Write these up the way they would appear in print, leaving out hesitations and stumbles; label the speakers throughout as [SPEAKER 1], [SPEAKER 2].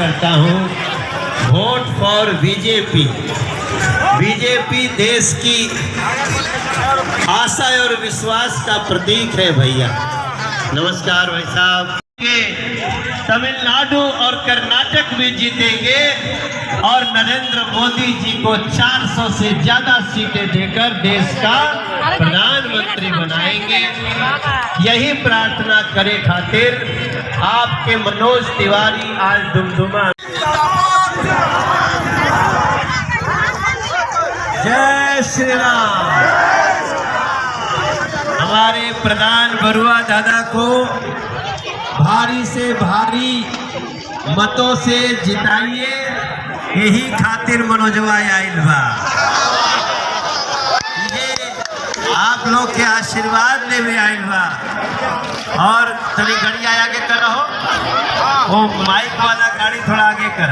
[SPEAKER 1] करता हूँ, vote for BJP. BJP देश की आशा और विश्वास का प्रतीक है भैया। नमस्कार भाई साहब। तमिलनाडु और कर्नाटक भी जीतेंगे और नरेंद्र मोदी जी को 400 से ज्यादा सीटें देकर देश का प्रधानमंत्री बनाएंगे। यही प्रार्थना करे खातिर आपके मनोज तिवारी आज दुमदुमा। जय श्री राम। हमारे प्रधान बरुआ दादा को भारी से भारी मतों से जिताइए, यही खातिर मनोजवा आइल बा। ये आप लोग के आशीर्वाद ले भी आइल बा। और तनी गाड़ी आगे कर रहो, वो माइक वाला गाड़ी थोड़ा आगे कर,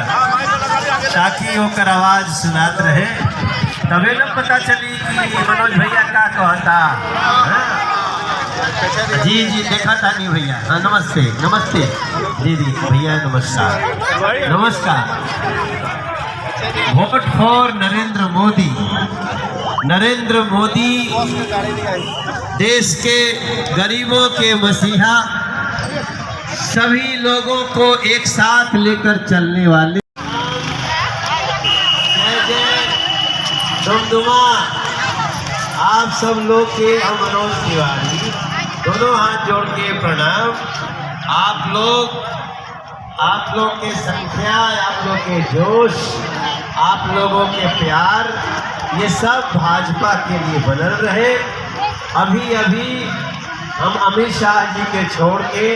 [SPEAKER 1] ताकि ओकर आवाज सुनात रहे, तबे न पता चली कि मनोज भैया का कहता। जी जी देखा था नहीं भैया। हाँ नमस्ते नमस्ते दीदी भैया नमस्कार नमस्कार। Vote for Narendra Modi. नरेंद्र मोदी देश के गरीबों के मसीहा, सभी लोगों को एक साथ लेकर चलने वाले। जय जय दुमदुमा। आप सब लोग के मनोज तिवारी दोनों हाथ जोड़ के प्रणाम। आप लोग के संख्या, आप लोग के जोश, आप लोगों के प्यार, ये सब भाजपा के लिए बनल रहे। अभी अभी हम अमित शाह जी के छोड़ के,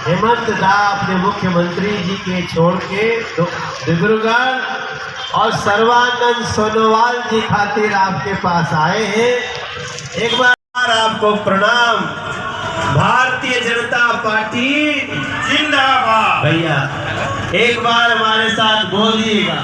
[SPEAKER 1] हेमंत दा अपने मुख्यमंत्री जी के छोड़ के डिब्रूगढ़ और सर्वानंद सोनोवाल जी खातिर आपके पास आए हैं। एक बार आपको प्रणाम। भारतीय जनता पार्टी जिंदाबाद। भैया एक बार हमारे साथ बोलिएगा।